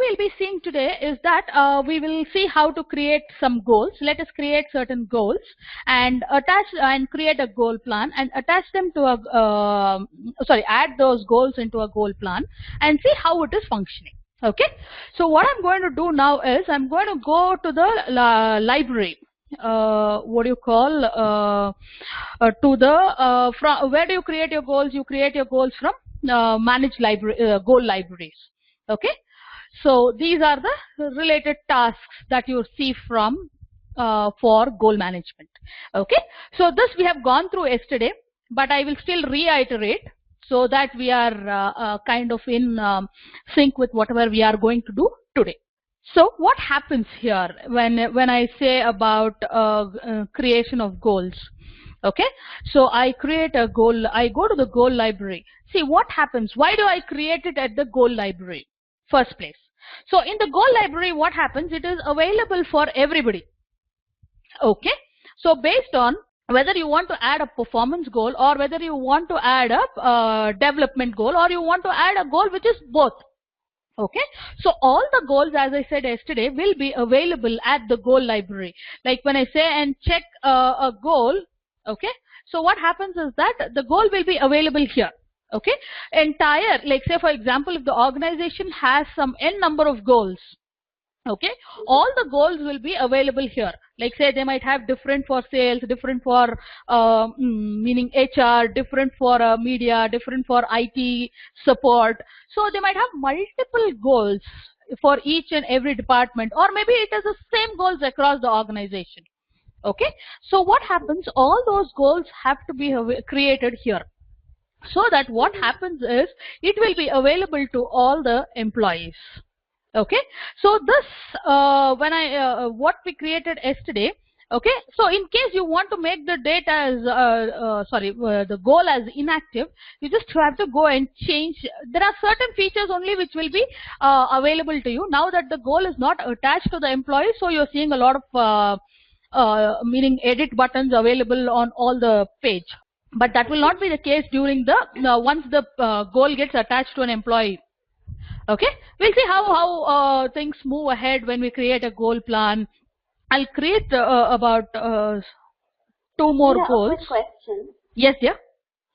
we'll be seeing today is that we will see how to create some goals. Let us create certain goals and attach and create a goal plan and attach them to a add those goals into a goal plan and see how it is functioning. Okay, so what I'm going to do now is I'm going to go to the library. What do you call to the from where do you create your goals? You create your goals from manage library goal libraries. Okay, so these are the related tasks that you see from for goal management. Okay, so this we have gone through yesterday, but I will still reiterate so that we are kind of in sync with whatever we are going to do today. So what happens here when I say about creation of goals? Okay, so I create a goal, I go to the goal library. See what happens, why do I create it at the goal library first place? So in the goal library, what happens, it is available for everybody. Okay, so based on whether you want to add a performance goal or whether you want to add a development goal or you want to add a goal which is both. Okay, so all the goals, as I said yesterday, will be available at the goal library. Like when I say and check a goal, okay, so what happens is that the goal will be available here. Okay, entire, like say for example, if the organization has some n number of goals, okay, all the goals will be available here. Like say they might have different for sales, different for meaning HR, different for media, different for IT support. So they might have multiple goals for each and every department, or maybe it is the same goals across the organization. Okay, so what happens, all those goals have to be created here, so that what happens is it will be available to all the employees. Okay, so this when I what we created yesterday. Okay, so in case you want to make the data as the goal as inactive, you just have to go and change. There are certain features only which will be available to you now that the goal is not attached to the employee. So you're seeing a lot of meaning edit buttons available on all the page, but that will not be the case during the once the goal gets attached to an employee. Okay, we'll see how things move ahead when we create a goal plan. I'll create about 2 more goals. A quick question. Yes, yeah.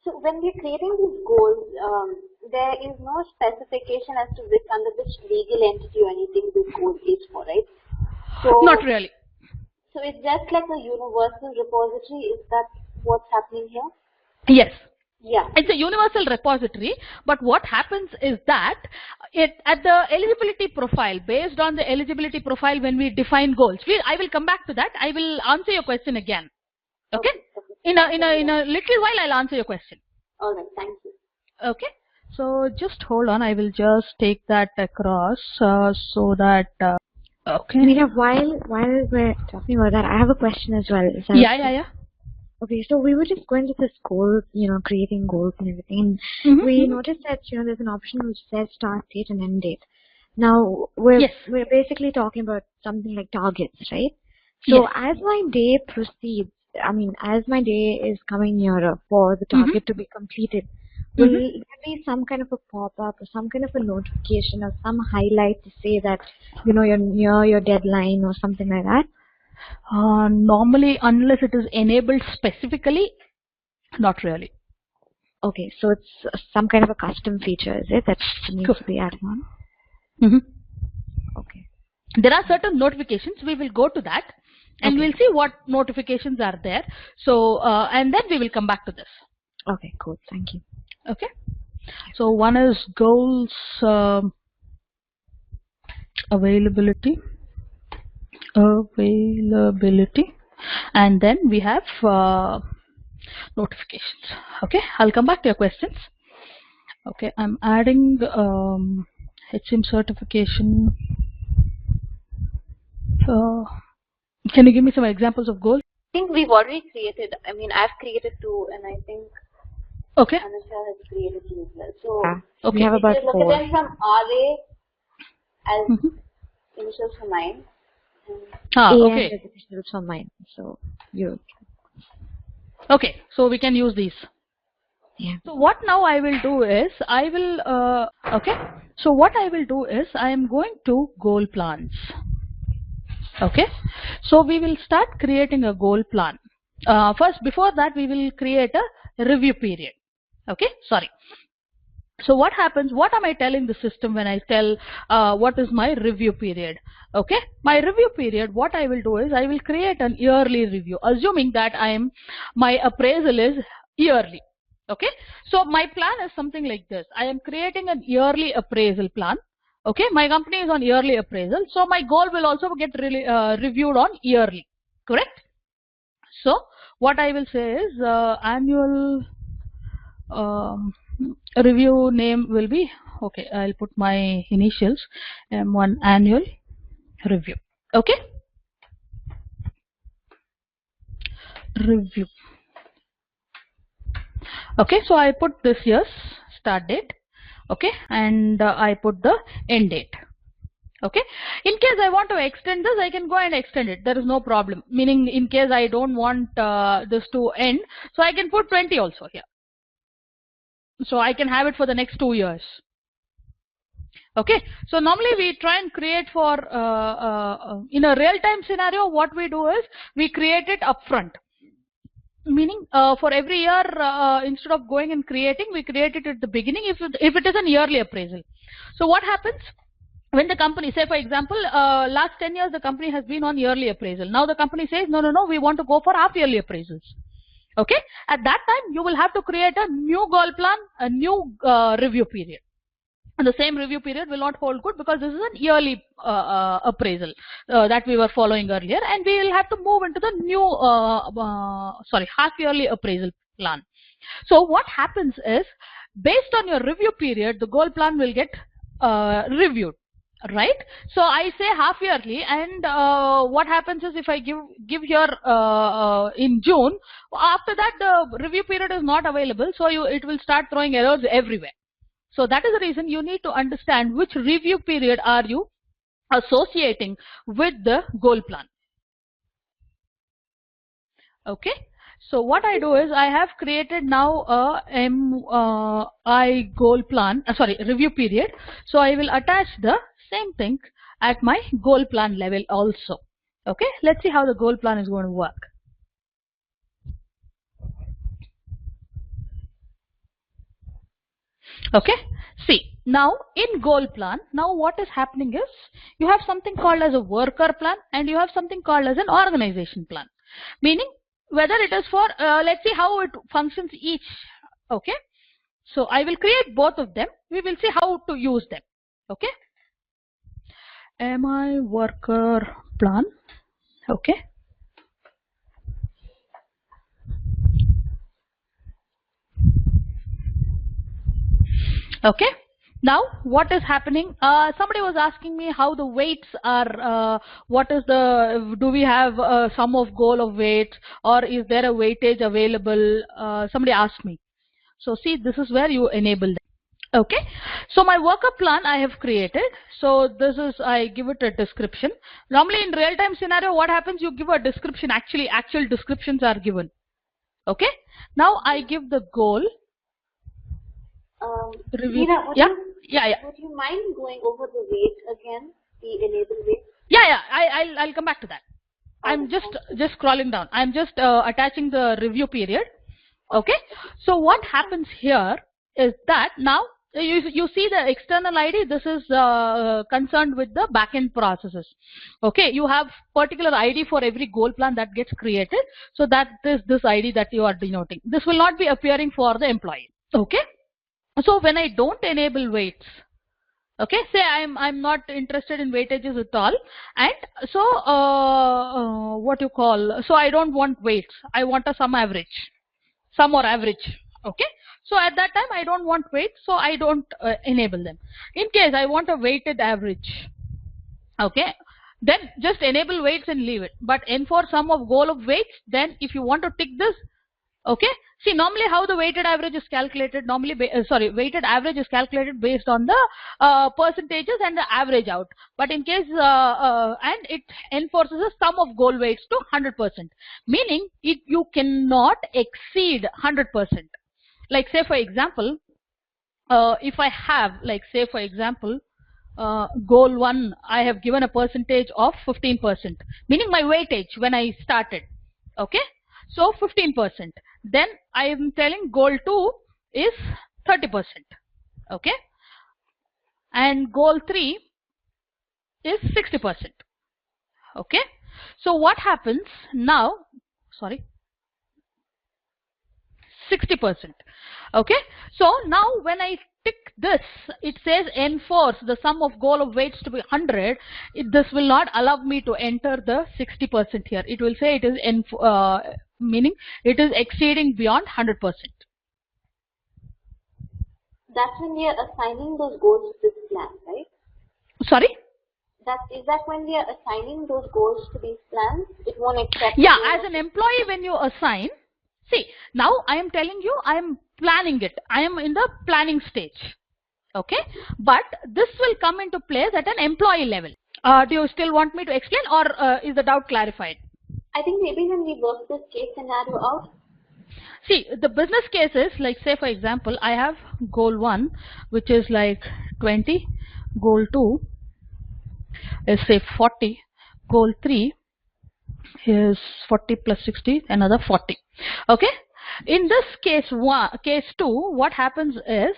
So when we're creating these goals, there is no specification as to which under which legal entity or anything this goal is for, right? So not really. So it's just like a universal repository. Is that what's happening here? Yes. Yeah. It's a universal repository, but what happens is that at the eligibility profile, based on the eligibility profile when we define goals, I will come back to that. I will answer your question again. Okay? In a little while I'll answer your question. All right, thank you. Okay, so just hold on, I will just take that across so that okay. Meera, while we're talking about that, I have a question as well. Yeah. Okay, so we were just going to this goal, creating goals and everything. We noticed that, there's an option which says start date and end date. Now, we're basically talking about something like targets, right? So as my day proceeds, as my day is coming nearer for the target to be completed, will there be some kind of a pop-up or some kind of a notification or some highlight to say that, you're near your deadline or something like that? Normally, unless it is enabled specifically, not really. Okay, so it's some kind of a custom feature, is it, that needs to be added on? Okay. There are certain notifications. We will go to that and we'll see what notifications are there. So, and then we will come back to this. Okay, cool. Thank you. Okay. So, one is goals availability, and then we have notifications. Okay, I'll come back to your questions. Okay, I'm adding HCM certification. Can you give me some examples of goals? I think we've already created. I've created 2, and I think Anusha has created 2 as well. So we have about 4. Look at them from RA as initials for mine. Okay. Initials for mine. So you. Okay, so we can use these. Yeah. So what now I will do is I will okay. So what I will do is I am going to goal plans. Okay. So we will start creating a goal plan. First, before that, we will create a review period. Okay. Sorry. So what happens, what am I telling the system when I tell what is my review period? Okay, my review period, what I will do is I will create an yearly review, assuming that my appraisal is yearly. Okay, so my plan is something like this. I am creating an yearly appraisal plan. Okay, my company is on yearly appraisal, so my goal will also get reviewed on yearly. Correct? So what I will say is annual review name will be, okay, I'll put my initials, M1 annual review. Okay, review. Okay, so I put this year's start date. Okay, and I put the end date. Okay, in case I want to extend this, I can go and extend it. There is no problem. Meaning, in case I don't want this to end, so I can put 20 also here. So I can have it for the next 2 years. Okay, so normally we try and create for in a real-time scenario. What we do is we create it upfront. Meaning for every year, instead of going and creating, we create it at the beginning if it is an yearly appraisal. So what happens when the company, say for example, last 10 years the company has been on yearly appraisal. Now the company says no, we want to go for half-yearly appraisals. Okay, at that time you will have to create a new goal plan, a new review period. And the same review period will not hold good because this is an yearly appraisal that we were following earlier, and we will have to move into the new half-yearly appraisal plan. So what happens is, based on your review period, the goal plan will get reviewed, right? So I say half-yearly, and what happens is if I give here in June, after that the review period is not available, so it will start throwing errors everywhere. So that is the reason you need to understand which review period are you associating with the goal plan. Okay, so what I do is I have created now a goal plan, review period. So I will attach the same thing at my goal plan level also. Okay, let's see how the goal plan is going to work. Okay, see, now in goal plan, now what is happening is you have something called as a worker plan and you have something called as an organization plan. Meaning whether it is for, let's see how it functions each. Okay, so I will create both of them. We will see how to use them. Okay, MI worker plan. Okay. Okay, now what is happening, somebody was asking me how the weights are, do we have a sum of goal of weights, or is there a weightage available? Somebody asked me. So see, this is where you enable them. Okay, so my worker plan I have created. So this is, I give it a description. Normally in real-time scenario, what happens, you give a description, actual descriptions are given. Okay, now I give the goal. Meera, yeah. Would you mind going over the weight again, the enable weight? Yeah, I'll come back to that. I'm just scrolling down. I'm just attaching the review period. Okay, so what happens here is that now you see the external ID. This is concerned with the backend processes. Okay, you have particular ID for every goal plan that gets created. So that is this ID that you are denoting. This will not be appearing for the employee. Okay. So when I don't enable weights, okay, say I'm not interested in weightages at all, and so so I don't want weights, I want a sum or average. Okay, so at that time I don't want weights, so I don't enable them. In case I want a weighted average, okay, then just enable weights and leave it. But for sum of goal of weights, then if you want to tick this, okay, see, normally how the weighted average is calculated, weighted average is calculated based on the percentages and the average out. But in case, and it enforces a sum of goal weights to 100%, meaning you cannot exceed 100%. Like say for example, if I have, like say for example, goal 1, I have given a percentage of 15%, meaning my weightage when I started. Okay, so 15%. Then I am telling goal 2 is 30%. Okay, and goal 3 is 60%. Okay, so what happens now? Sorry, 60%. Okay, so now when I tick this, it says enforce the sum of goal of weights to be 100. This will not allow me to enter the 60% here. It will say it is meaning it is exceeding beyond 100%. That's when we are assigning those goals to this plan, right? Sorry? Is that when we are assigning those goals to these plans? It won't accept. Yeah, as an employee, when you assign, see, now I am telling you, I am planning it. I am in the planning stage. Okay, but this will come into place at an employee level. Do you still want me to explain, or is the doubt clarified? I think maybe when we work this case scenario out. See, the business case is like, say for example, I have goal 1, which is like 20, goal 2 is say 40, goal 3 is 40 plus 60, another 40. Okay, in this case 2, what happens is,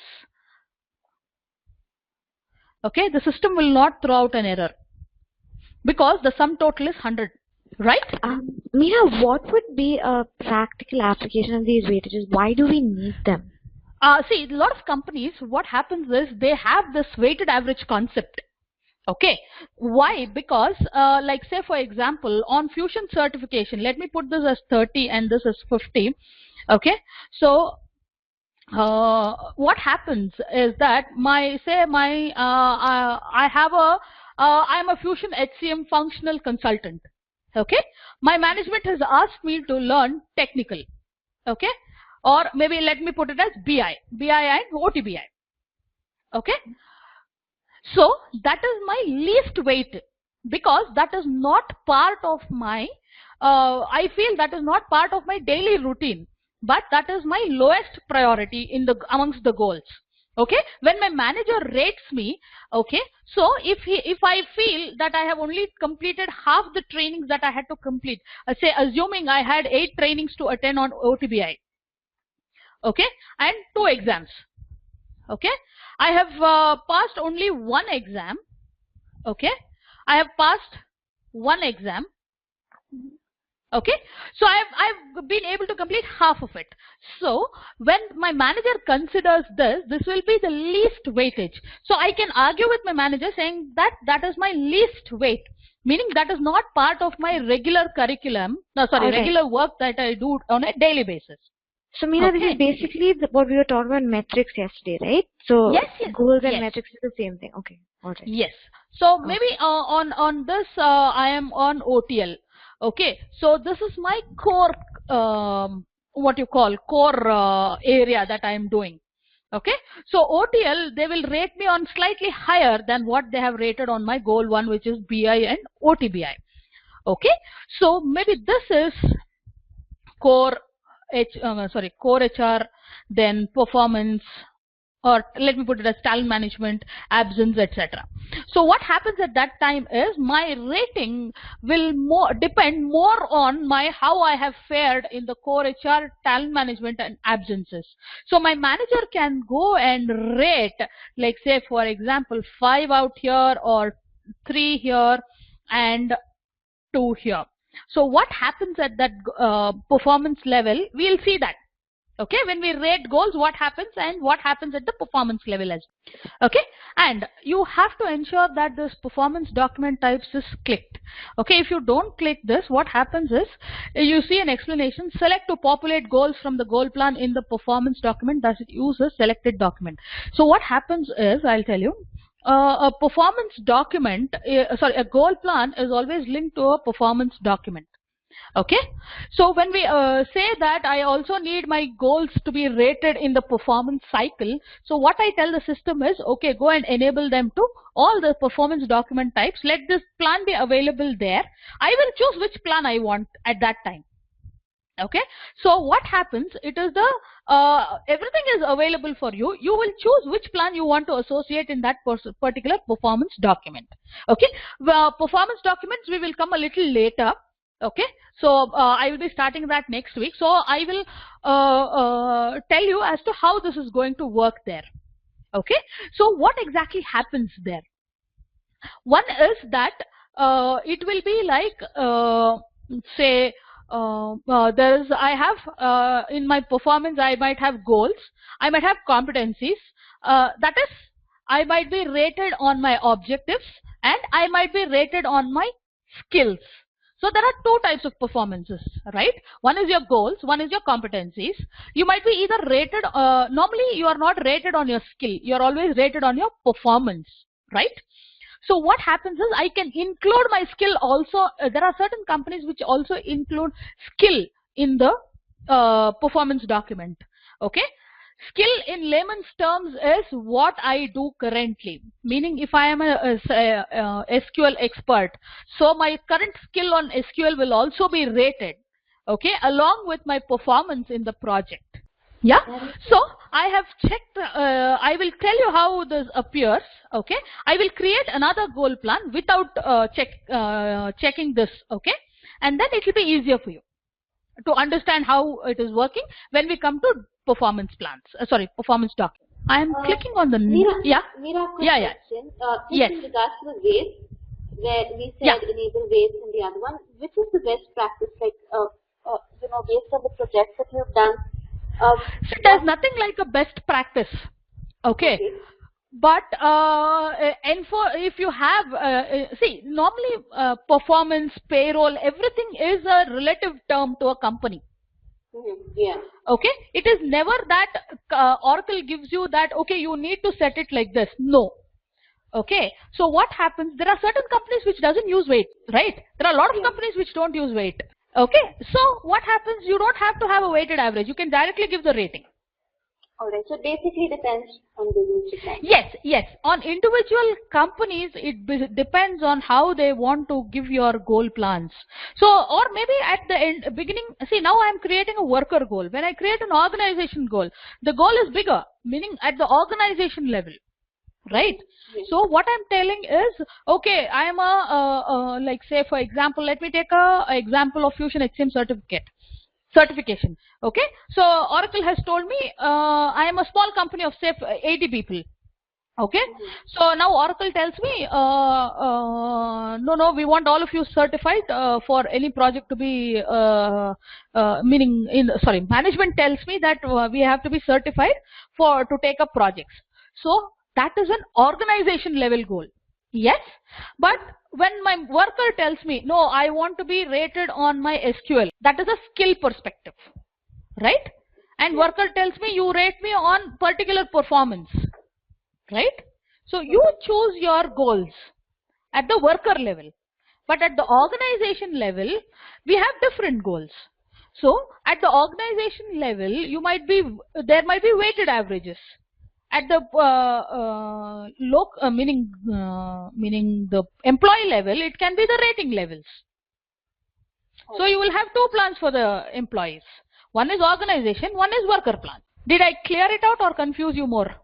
okay, the system will not throw out an error because the sum total is 100. Right? Meena, what would be a practical application of these weightages? Why do we need them? See, a lot of companies, what happens is they have this weighted average concept. Okay, why? Because like say for example, on Fusion certification, let me put this as 30 and this is 50. Okay, so what happens is that I'm a Fusion HCM functional consultant. Okay, my management has asked me to learn technical. Okay, or maybe let me put it as BI and OTBI. Okay, so that is my least weight because that is not part of my I feel that is not part of my daily routine, but that is my lowest priority in the amongst the goals. Okay, when my manager rates me, okay, so if I feel that I have only completed half the trainings that I had to complete, say assuming I had 8 trainings to attend on OTBI, okay, and 2 exams, okay, I have passed only 1 exam. Okay, I have passed 1 exam. Okay, so I've been able to complete half of it. So when my manager considers this will be the least weightage. So I can argue with my manager saying that is my least weight, meaning that is not part of my regular curriculum. No, sorry, regular work that I do on a daily basis. So Meena, this is basically what we were talking about metrics yesterday, right? So yes, goals and metrics is the same thing. Okay, all right. Yes. So maybe on this I am on OTL. Okay, so this is my core, what you call core area that I am doing. Okay, so OTL, they will rate me on slightly higher than what they have rated on my goal 1, which is BI and OTBI. Okay, so maybe this is core core HR, then performance, or let me put it as talent management, absence, etc. So what happens at that time is my rating will depend more on how I have fared in the core HR, talent management, and absences. So my manager can go and rate, like say for example 5 out here or 3 here and 2 here. So what happens at that performance level, we'll see that. Okay, when we rate goals, what happens and what happens at the performance level as well. Okay, and you have to ensure that this performance document types is clicked. Okay, if you don't click this, what happens is you see an explanation, select to populate goals from the goal plan in the performance document. Does it use a selected document? So what happens is, I'll tell you, a performance document, a goal plan is always linked to a performance document. Okay, so when we say that I also need my goals to be rated in the performance cycle, so what I tell the system is, okay, go and enable them to all the performance document types. Let this plan be available there. I will choose which plan I want at that time. Okay, so what happens, it is the everything is available for you. You will choose which plan you want to associate in that particular performance document. Okay, performance documents we will come a little later. Okay, so I will be starting that next week. So I will tell you as to how this is going to work there. Okay, so what exactly happens there? One is that it will be like say I have in my performance, I might have goals, I might have competencies, that is, I might be rated on my objectives and I might be rated on my skills. So there are two types of performances, right? One is your goals, one is your competencies. You might be either rated, normally you are not rated on your skill, you are always rated on your performance, right? So what happens is I can include my skill also. There are certain companies which also include skill in the performance document. Okay, skill in layman's terms is what I do currently. Meaning, if I am a SQL expert, so my current skill on SQL will also be rated. Okay, along with my performance in the project. Yeah, so I have checked, I will tell you how this appears. Okay, I will create another goal plan without checking this. Okay, and then it will be easier for you to understand how it is working when we come to performance plans. Performance document. I am clicking on the Meera, yeah. Question. Yes. In regards to the weights, where we said enable weights in the other one, which is the best practice? Like, based on the projects that you've done. So there's nothing like a best practice. Okay. But if you have see, normally performance, payroll, everything is a relative term to a company. Yeah. Okay, it is never that Oracle gives you that, okay, you need to set it like this. No. Okay, so what happens, there are certain companies which doesn't use weight, right? There are a lot of companies which don't use weight. Okay, so what happens, you don't have to have a weighted average, you can directly give the rating. Alright, so basically depends on the user. Yes, on individual companies it depends on how they want to give your goal plans. So, or maybe at the beginning, see, now I am creating a worker goal. When I create an organization goal, the goal is bigger, meaning at the organization level. Right. Yes. So what I'm telling is, okay, I am a like, say for example, let me take a example of Fusion HCM certification. Okay, so Oracle has told me I am a small company of say 80 people. Okay, so now Oracle tells me no, we want all of you certified for any project to be management tells me that we have to be certified to take up projects. So that is an organization level goal. Yes, but when my worker tells me, no, I want to be rated on my SQL, that is a skill perspective, right? And worker tells me, you rate me on particular performance, right? So you choose your goals at the worker level, but at the organization level, we have different goals. So at the organization level, there might be weighted averages. At the meaning the employee level, it can be the rating levels. So you will have two plans for the employees. One is organization, one is worker plan. Did I clear it out or confuse you more?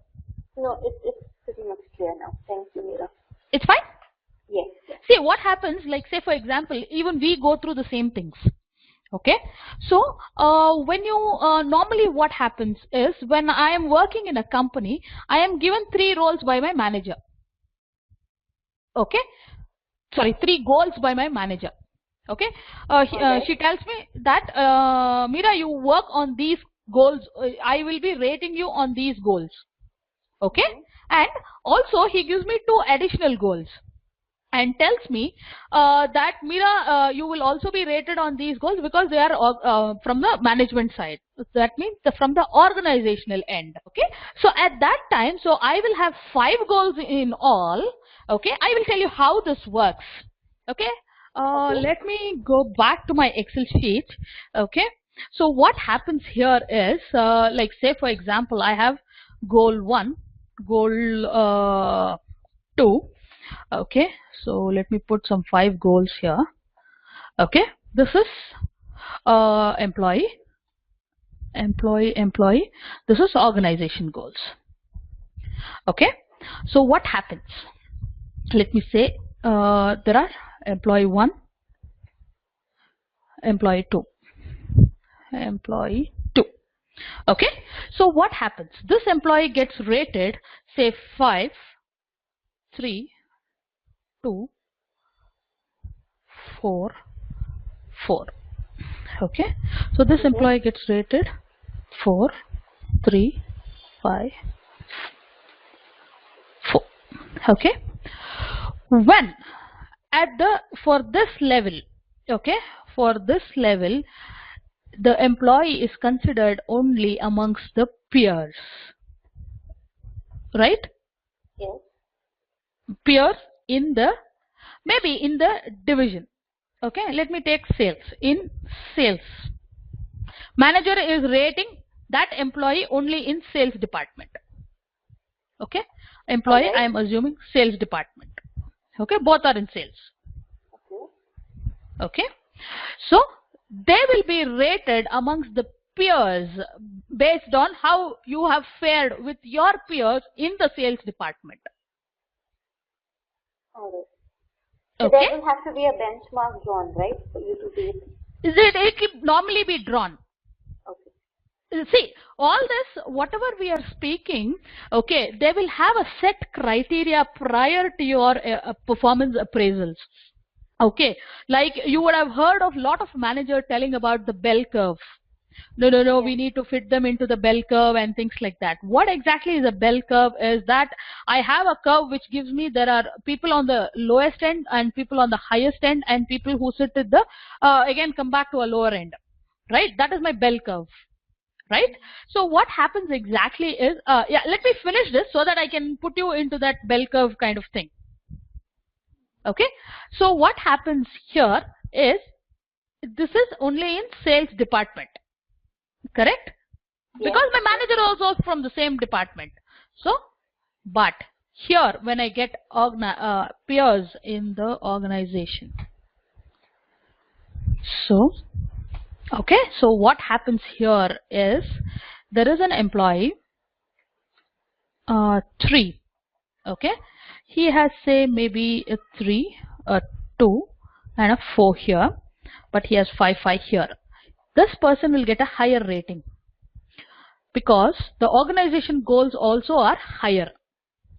No, it's pretty much clear now. Thank you, Meera. It's fine? Yes. See, what happens, like say for example, even we go through the same things. Okay, so when you normally what happens is, when I am working in a company, I am given 3 roles by my manager. Okay, sorry, 3 goals by my manager. Okay, she tells me that Meera, you work on these goals, I will be rating you on these goals. Okay, and also he gives me 2 additional goals and tells me that Meera, you will also be rated on these goals because they are from the management side. That means from the organizational end. Okay, so at that time, so I will have 5 goals in all. Okay, I will tell you how this works. Okay, let me go back to my Excel sheet. Okay, so what happens here is, like say for example, I have goal 1, goal 2. Okay, so let me put some 5 goals here. Okay, this is employee. This is organization goals. Okay. So what happens? Let me say there are employee 1, employee 2, employee 2. Okay. So what happens? This employee gets rated, say 5, 3, 2, 4, 4. Okay. So this employee gets rated 4, 3, 5, 4. Okay. When for this level, okay, for this level, the employee is considered only amongst the peers, right? Yes. Peers in the, maybe in the division. Okay, let me take sales. In sales, manager is rating that employee only in sales department. Okay, employee, Alright. I am assuming sales department. Okay, both are in sales. Okay. Okay, so they will be rated amongst the peers based on how you have fared with your peers in the sales department. Alright. So Okay, there will have to be a benchmark drawn, right, for you to rate? it can normally be drawn. Okay. See, all this, whatever we are speaking, okay, they will have a set criteria prior to your performance appraisals. Okay, like you would have heard of lot of managers telling about the bell curve. No, we need to fit them into the bell curve and things like that. What exactly is a bell curve is that I have a curve which gives me there are people on the lowest end and people on the highest end and people who sit at the, again come back to a lower end, right? That is my bell curve. Right? So what happens exactly is, yeah, let me finish this so that I can put you into that bell curve kind of thing. Okay? So what happens here is, this is only in sales department. Correct? Yes. Because my manager also is from the same department. So, but here when I get peers in the organization. So, okay, so what happens here is there is an employee 3. Okay, he has say maybe a 3, a 2 and a 4 here, but he has 5 here. This person will get a higher rating because the organization goals also are higher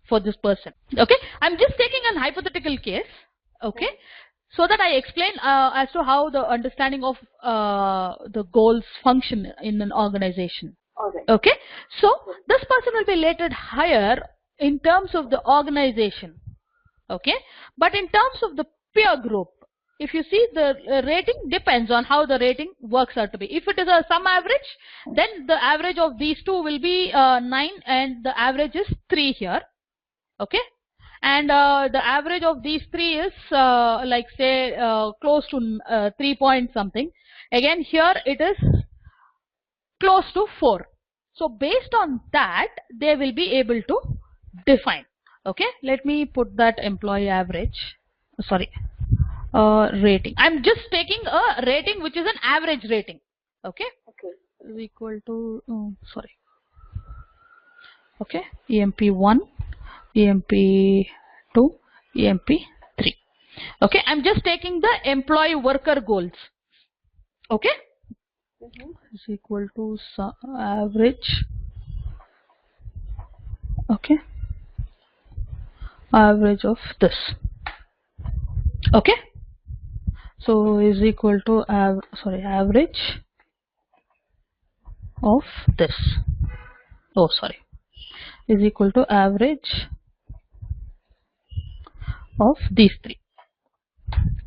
for this person. Okay, I'm just taking an hypothetical case, okay, so that I explain as to how the understanding of the goals function in an organization. Alright. Okay, so this person will be rated higher in terms of the organization. Okay, but in terms of the peer group, if you see, the rating depends on how the rating works out to be. If it is a sum average, then the average of these two will be 9 and the average is 3 here. Okay, and the average of these 3 is like say close to 3 point something. Again here it is close to 4. So based on that they will be able to define. Okay, let me put that employee average, sorry, rating. I'm just taking a rating which is an average rating. Okay, Okay. is equal to sorry, okay, EMP1, EMP2, EMP3. Okay, I'm just taking the employee worker goals. Okay, is equal to average. Okay, average of this. Okay, so is equal to average of this. Oh, sorry, is equal to average of these 3.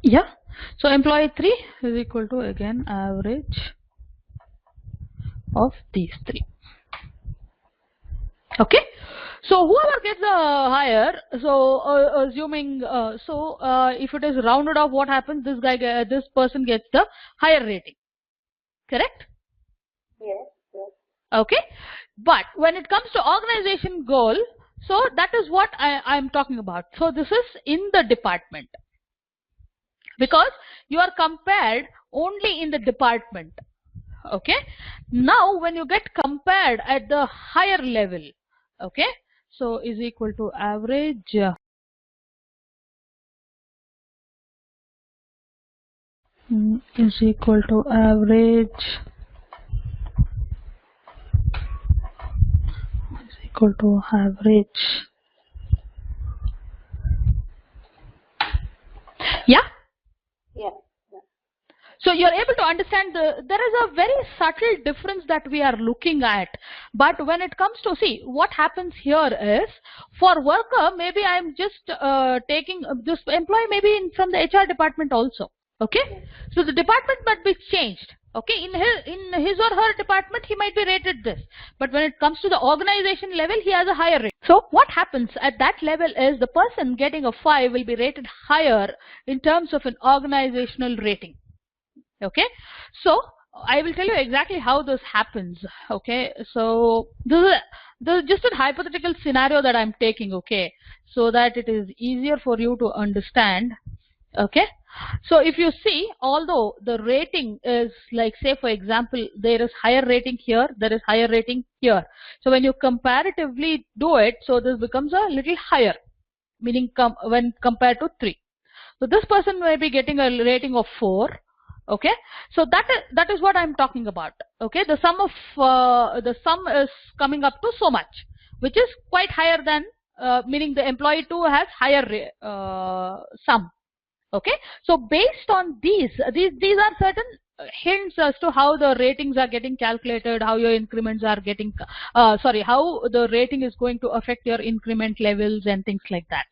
Yeah, so employee 3 is equal to again average of these 3. Okay, so whoever gets the higher, so assuming if it is rounded off, what happens? This person gets the higher rating. Correct? Yes. Okay, but when it comes to organization goal, so that is what I'm talking about. So this is in the department. because you are compared only in the department. Okay, now when you get compared at the higher level, okay, so is equal to average is equal to average is equal to average. Yeah. Yeah. So you're able to understand there is a very subtle difference that we are looking at. But when it comes to, see, what happens here is, for worker, maybe I'm just taking this employee maybe from the HR department also. Okay. So the department might be changed. Okay. In his or her department, he might be rated this. But when it comes to the organization level, he has a higher rate. So what happens at that level is the person getting a 5 will be rated higher in terms of an organizational rating. Okay, so I will tell you exactly how this happens. Okay, so this is just a hypothetical scenario that I'm taking, okay, so that it is easier for you to understand. Okay, so if you see, although the rating is like, say for example, there is higher rating here, there is higher rating here, so when you comparatively do it, so this becomes a little higher, meaning when compared to 3. So this person may be getting a rating of 4. Okay, so that is what I'm talking about. Okay, the sum is coming up to so much, which is quite higher than meaning the employee 2 has higher sum. Okay, so based on these are certain hints as to how the ratings are getting calculated, how your increments are getting how the rating is going to affect your increment levels and things like that.